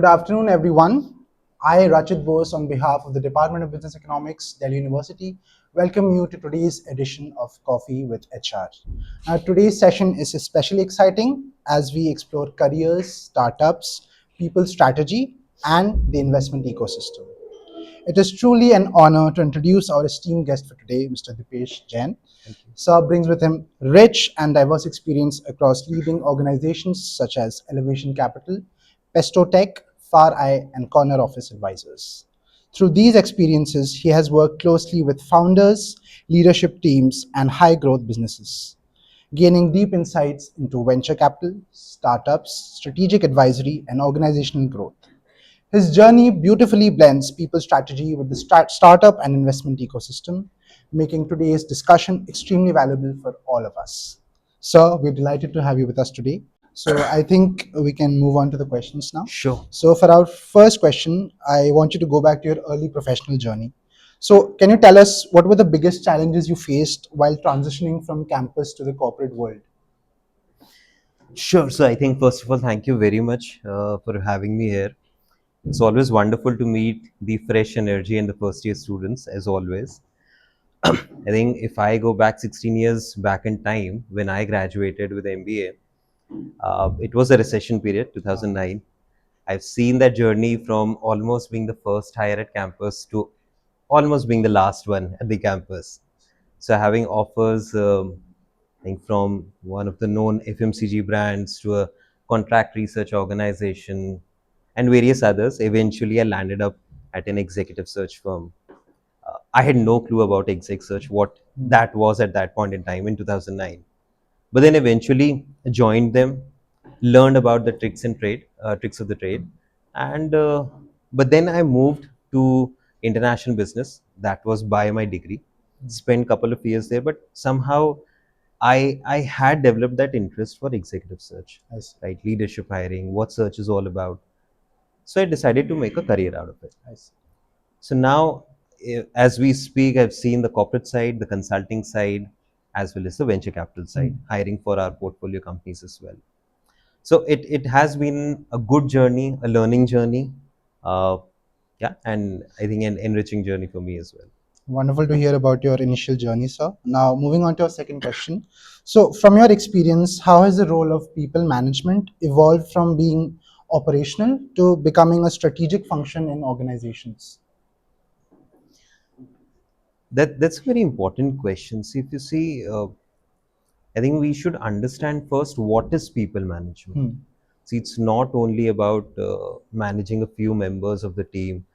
Good afternoon, everyone. I, Rachit Bose, on behalf of the Department of Business Economics, Delhi University, welcome you to today's edition of Coffee with HR. Now, today's session is especially exciting as we explore careers, startups, people strategy, and the investment ecosystem. It is truly an honor to introduce our esteemed guest for today, Mr. Dipesh Jain. Sir brings with him rich and diverse experience across leading organizations such as Elevation Capital, Pesto Tech, FarEye, and Corner Office Advisors. Through these experiences, he has worked closely with founders, leadership teams, and high growth businesses, gaining deep insights into venture capital, startups, strategic advisory, and organizational growth. His journey beautifully blends people strategy with the startup and investment ecosystem, making today's discussion extremely valuable for all of us. Sir, we're delighted to have you with us today. So I think we can move on to the questions now. Sure. So for our first question, I want you to go back to your early professional journey. So can you tell us what were the biggest challenges you faced while transitioning from campus to the corporate world? Sure. So I think first of all, thank you very much for having me here. It's always wonderful to meet the fresh energy and the first year students, as always. I think if I go back 16 years back in time, when I graduated with MBA, it was a recession period, 2009. I've seen that journey from almost being the first hire at campus to almost being the last one at the campus. So having offers, I think from one of the known FMCG brands to a contract research organization and various others, eventually I landed up at an executive search firm. I had no clue about exec search, what that was at that point in time in 2009. But then eventually joined them, learned about the tricks of the trade, and but then I moved to international business. That was by my degree. Spent a couple of years there, but somehow I had developed that interest for executive search, right? Leadership hiring, what search is all about. So I decided to make a career out of it. So now, as we speak, I've seen the corporate side, the consulting side, as well as the venture capital side, hiring for our portfolio companies as well. So it has been a good journey, a learning journey, yeah, and I think an enriching journey for me as well. Wonderful to hear about your initial journey, sir. Now, moving on to our second question. So, from your experience, how has the role of people management evolved from being operational to becoming a strategic function in organizations? That's a very important question. See, if you see, I think we should understand first what is people management. See, it's not only about managing a few members of the team.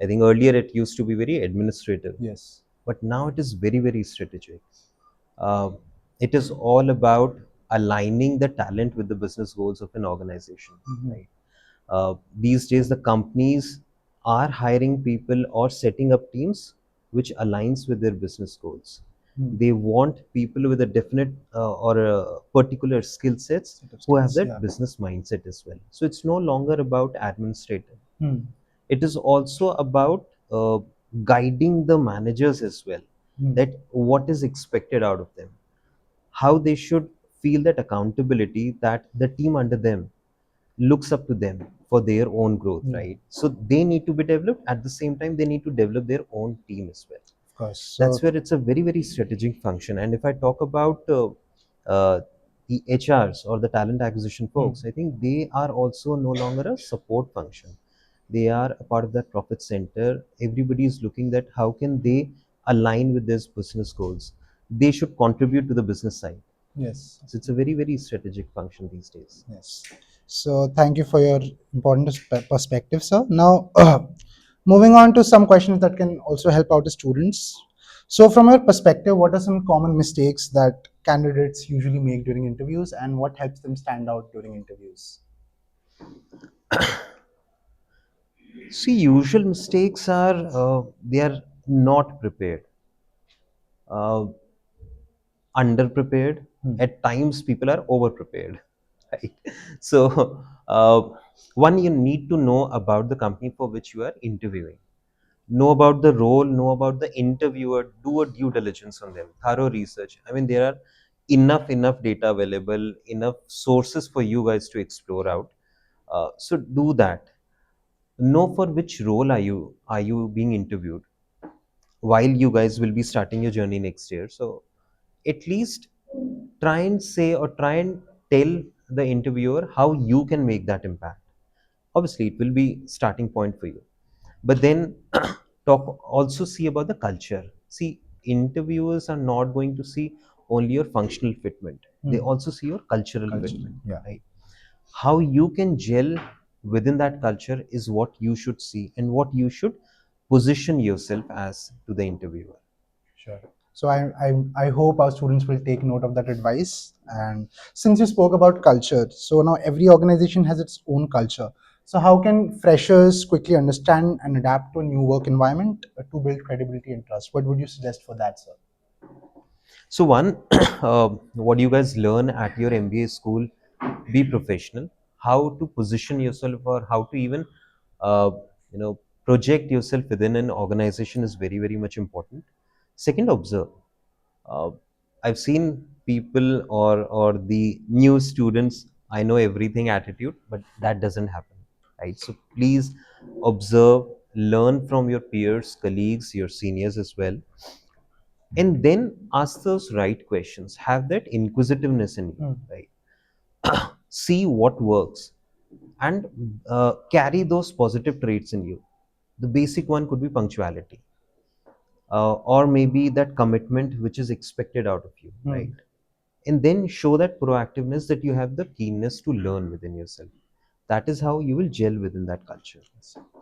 I think earlier it used to be very administrative. Yes. But now it is very, very strategic. Uh, it is all about aligning the talent with the business goals of an organization. Right? These days, the companies are hiring people or setting up teams which aligns with their business goals. They want people with a definite or a particular skill sets who have that business mindset as well. So it's no longer about administrative. It is also about guiding the managers as well, that what is expected out of them, how they should feel that accountability, that the team under them looks up to them for their own growth, right? So they need to be developed. At the same time, they need to develop their own team as well. Of course. That's where it's a very, very strategic function. And if I talk about uh, the HRs or the talent acquisition folks, I think they are also no longer a support function. They are a part of that profit center. Everybody is looking at how can they align with these business goals. They should contribute to the business side. Yes. So it's a very, very strategic function these days. Yes. So thank you for your important perspective, sir. Now, moving on to some questions that can also help out the students. So from your perspective, what are some common mistakes that candidates usually make during interviews, and what helps them stand out during interviews? See, usual mistakes are they are not prepared, uh, underprepared. At times, people are over prepared, right? So, one, you need to know about the company for which you are interviewing. Know about the role, know about the interviewer, do a due diligence on them, thorough research. I mean, there are enough data available, enough sources for you guys to explore out. So do that. know for which role are you being interviewed while you guys will be starting your journey next year. So at least try and say or try and tell the interviewer how you can make that impact. Obviously it will be starting point for you, but then talk also see about the culture. See, interviewers are not going to see only your functional fitment, they also see your cultural Culture. fitment, Yeah. right? How you can gel within that culture is what you should see and what you should position yourself as to the interviewer. Sure. So I hope our students will take note of that advice. And since you spoke about culture, so now every organization has its own culture. So how can freshers quickly understand and adapt to a new work environment to build credibility and trust? What would you suggest for that, sir? So one, what you guys learn at your MBA school, be professional. How to position yourself or how to even, uh, you know, project yourself within an organization is very, very much important. Second, observe. Uh, I've seen people or the new students, I know everything attitude, but that doesn't happen, right? So please observe, learn from your peers, colleagues, your seniors as well, and then ask those right questions. Have that inquisitiveness in you, right? See what works and carry those positive traits in you. The basic one could be punctuality, or maybe that commitment which is expected out of you, right? And then show that proactiveness, that you have the keenness to learn within yourself. That is how you will gel within that culture.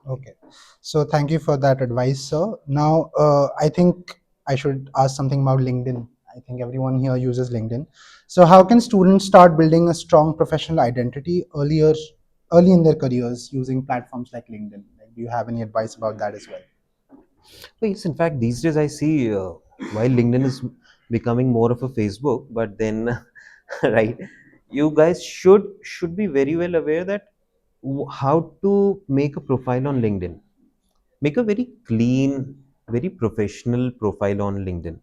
Okay. So thank you for that advice, sir. Now, I think I should ask something about LinkedIn. I think everyone here uses LinkedIn. So how can students start building a strong professional identity early in their careers using platforms like LinkedIn? Like, do you have any advice about that as well? So yes, in fact, these days I see while LinkedIn is becoming more of a Facebook, but then, right, you guys should be very well aware that how to make a profile on LinkedIn. Make a very clean, very professional profile on LinkedIn.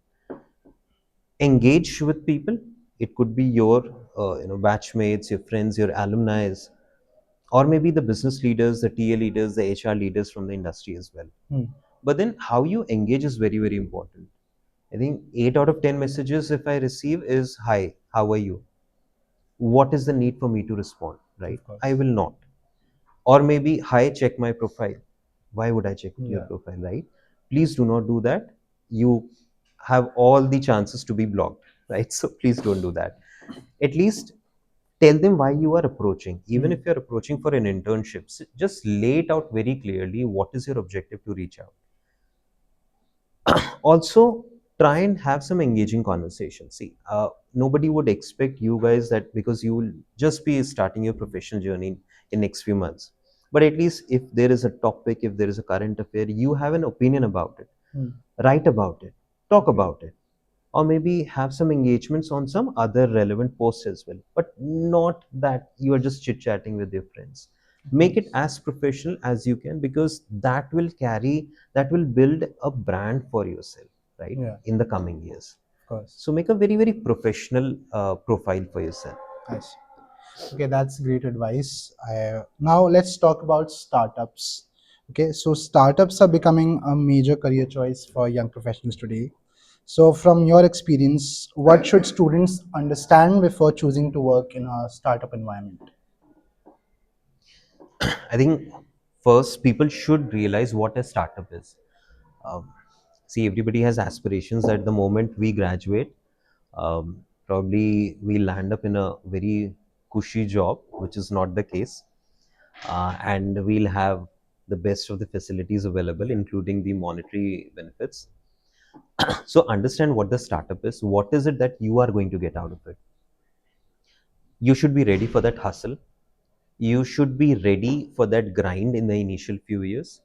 Engage with people. It could be your batchmates, your friends, your alumni, or maybe the business leaders, the TA leaders, the HR leaders from the industry as well. But then how you engage is very, very important. I think 8 out of 10 messages if I receive is hi, how are you? What is the need for me to respond, right? Of course. I will not. Or maybe hi, check my profile. Why would I check your Yeah. profile, right? Please do not do that. You have all the chances to be blocked, right? So please don't do that. At least tell them why you are approaching. Even if you're approaching for an internship, just lay it out very clearly. What is your objective to reach out? Also, try and have some engaging conversations. See, nobody would expect you guys that because you will just be starting your professional journey in next few months. But at least if there is a topic, if there is a current affair, you have an opinion about it. Write about it, talk about it, or maybe have some engagements on some other relevant posts as well, but not that you are just chit chatting with your friends. Make it as professional as you can, because that will build a brand for yourself, right? Yeah. In the coming years. Of course. So make a very, very professional profile for yourself. Nice. Okay, that's great advice. Now let's talk about startups. Okay, so startups are becoming a major career choice for young professionals today. So, from your experience, what should students understand before choosing to work in a startup environment? I think first people should realize what a startup is. Um, See, everybody has aspirations that the moment we graduate, probably we land up in a very cushy job, which is not the case. And we'll have the best of the facilities available, including the monetary benefits. So understand what the startup is. What is it that you are going to get out of it? You should be ready for that hustle. You should be ready for that grind in the initial few years.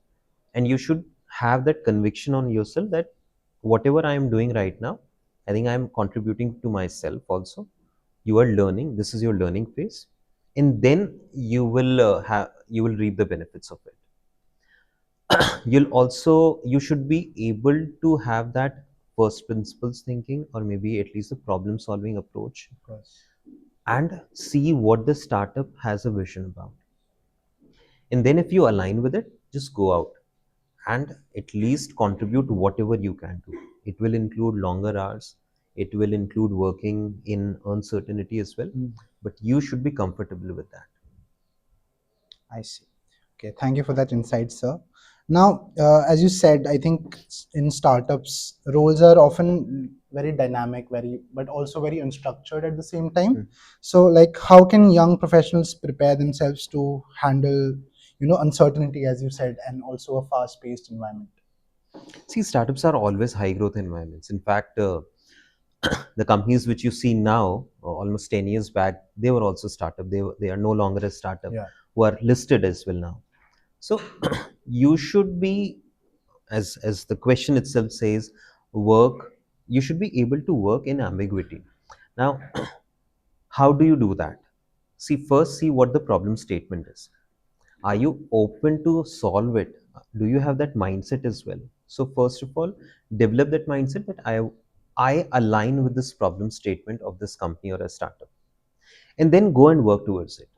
And you should have that conviction on yourself that whatever I am doing right now, I think I am contributing to myself also. You are learning. This is your learning phase, and then you will reap the benefits of it. You should be able to have that first principles thinking, or maybe at least the problem solving approach, Of course. and see what the startup has a vision about. And then if you align with it, just go out and at least contribute whatever you can do. It will include longer hours. It will include working in uncertainty as well. But you should be comfortable with that. I see. Okay, thank you for that insight, sir. Now, as you said, I think in startups, roles are often very dynamic, but also very unstructured at the same time. So, like, how can young professionals prepare themselves to handle, uncertainty, as you said, and also a fast-paced environment? See, startups are always high growth environments. In fact, the companies which you see now, almost 10 years back, they were also startup. They are no longer a startup, Yeah. who are listed as well now. So you should be, as the question itself says, work. You should be able to work in ambiguity. Now, how do you do that? See, first see what the problem statement is. Are you open to solve it? Do you have that mindset as well? So first of all, develop that mindset that I align with this problem statement of this company or a startup, and then go and work towards it.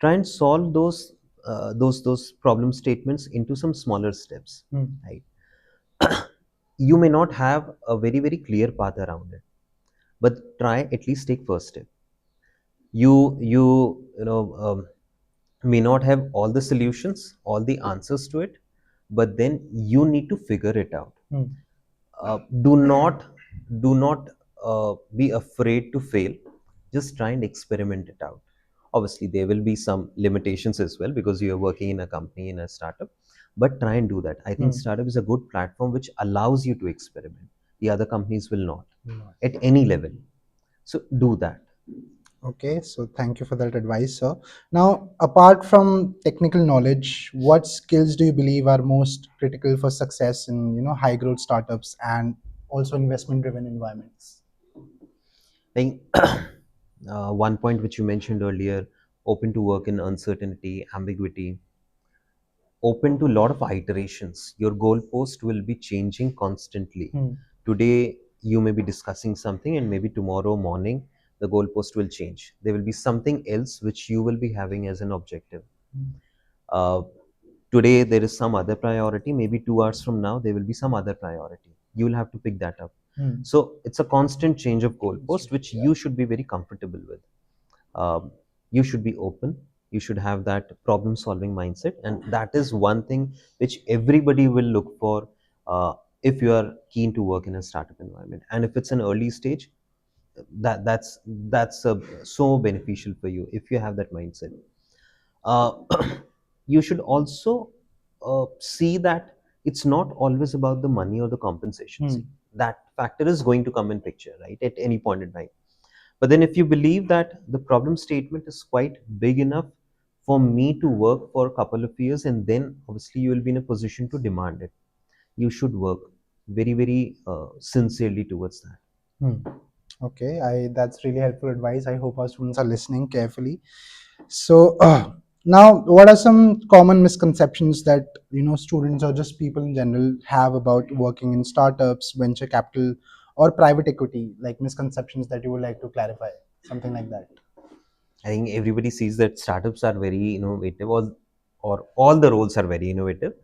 Try and solve those problem statements into some smaller steps. Right? You may not have a very clear path around it, but try at least take first step. You may not have all the solutions, all the answers to it, but then you need to figure it out. Do not be afraid to fail. Just try and experiment it out. Obviously there will be some limitations as well because you are working in a company, in a startup, but try and do that. I think startup is a good platform which allows you to experiment. The other companies will not at any level. So do that. Okay, so thank you for that advice, sir. Now, apart from technical knowledge, what skills do you believe are most critical for success in high growth startups and also investment driven environments? I think one point which you mentioned earlier, open to work in uncertainty, ambiguity, open to a lot of iterations. Your goalpost will be changing constantly. Today, you may be discussing something, and maybe tomorrow morning, the goalpost will change. There will be something else which you will be having as an objective. Uh, Today, there is some other priority. Maybe 2 hours from now, there will be some other priority. You will have to pick that up. So, it's a constant change of goalpost, which you should be very comfortable with. You should be open. You should have that problem solving mindset, and that is one thing which everybody will look for if you are keen to work in a startup environment. And if it's an early stage, that's so beneficial for you if you have that mindset. uh, you should also see that it's not always about the money or the compensation. See, that factor is going to come in picture, right, at any point in time. But then if you believe that the problem statement is quite big enough for me to work for a couple of years, and then obviously you will be in a position to demand it, you should work very sincerely towards that. Okay, I that's really helpful advice. I hope our students are listening carefully. So now, what are some common misconceptions that students or just people in general have about working in startups, venture capital, or private equity? Like misconceptions that you would like to clarify, something like that. I think everybody sees that startups are very innovative, or all the roles are very innovative.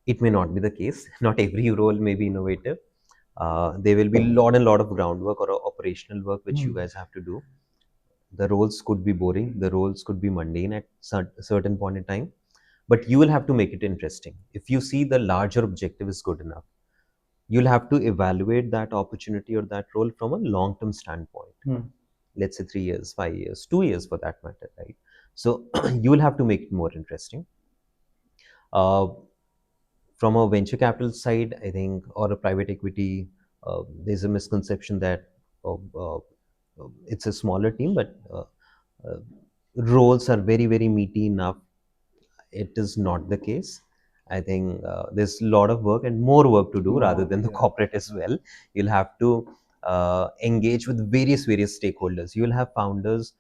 It may not be the case. Not every role may be innovative. There will be lot of groundwork or operational work which you guys have to do. The roles could be boring. The roles could be mundane at a certain point in time, but you will have to make it interesting. If you see the larger objective is good enough, you'll have to evaluate that opportunity or that role from a long-term standpoint. Let's say 3 years, 5 years, 2 years for that matter, right? So you will have to make it more interesting. Uh, from a venture capital side, I think, or a private equity, there's a misconception that it's a smaller team, but uh, roles are very meaty enough. It is not the case. I think there's a lot of work and more work to do rather than the corporate as well. You'll have to engage with various stakeholders. You'll have founders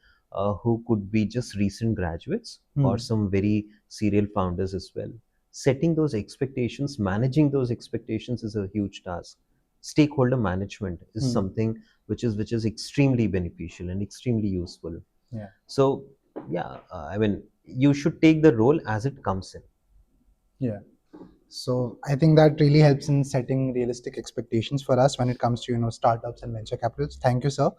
who could be just recent graduates or some very serial founders as well. Setting those expectations, managing those expectations is a huge task. Stakeholder management is something which is extremely beneficial and extremely useful. Yeah. So yeah, I mean, you should take the role as it comes in. Yeah. So I think that really helps in setting realistic expectations for us when it comes to startups and venture capitals. Thank you, sir.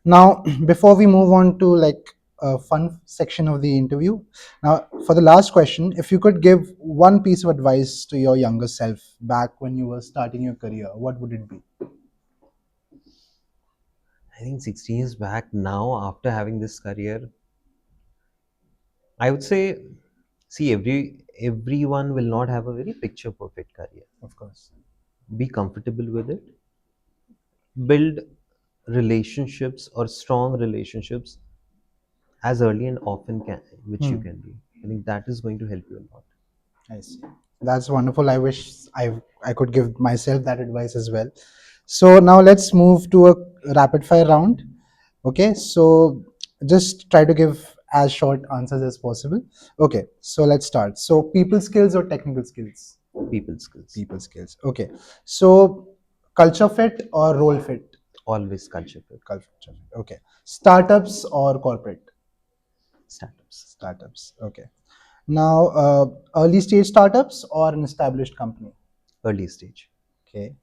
Now, before we move on to like a fun section of the interview, now for the last question, if you could give one piece of advice to your younger self back when you were starting your career, what would it be? I think 16 years back now, after having this career, I would say, see, everyone will not have a very picture perfect career. Of course. Be comfortable with it. Build relationships or strong relationships as early and often which you can do. I think that is going to help you a lot. I see. That's wonderful. I wish I could give myself that advice as well. So now let's move to a rapid fire round. Okay, so just try to give as short answers as possible. Okay, so let's start. So people skills or technical skills? People skills. People skills. Okay, so culture fit or role fit? Always culture fit. Culture fit. Okay, startups or corporate? Startups. Startups. Okay. Now, early stage startups or an established company? Early stage. Okay.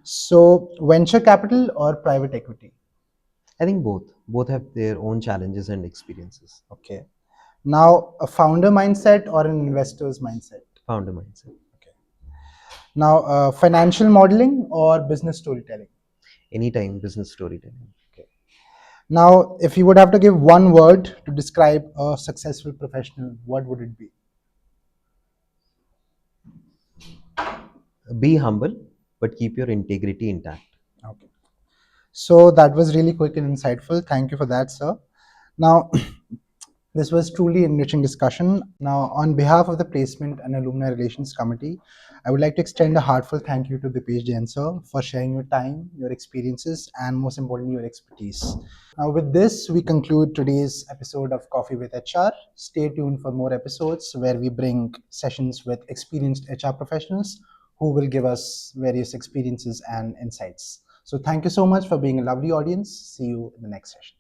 So, venture capital or private equity? I think both. Both have their own challenges and experiences. Okay. Now, a founder mindset or an investor's mindset? Founder mindset. Okay. Now, financial modeling or business storytelling? Anytime business storytelling. Okay. Now, if you would have to give one word to describe a successful professional, what would it be? Be humble, but keep your integrity intact. Okay. So that was really quick and insightful. Thank you for that, sir. Now, this was truly enriching discussion. Now, on behalf of the Placement and Alumni Relations Committee, I would like to extend a heartfelt thank you to Dipesh Jain sir for sharing your time, your experiences, and most importantly, your expertise. Now, with this, we conclude today's episode of Coffee with HR. Stay tuned for more episodes where we bring sessions with experienced HR professionals who will give us various experiences and insights. So, thank you so much for being a lovely audience. See you in the next session.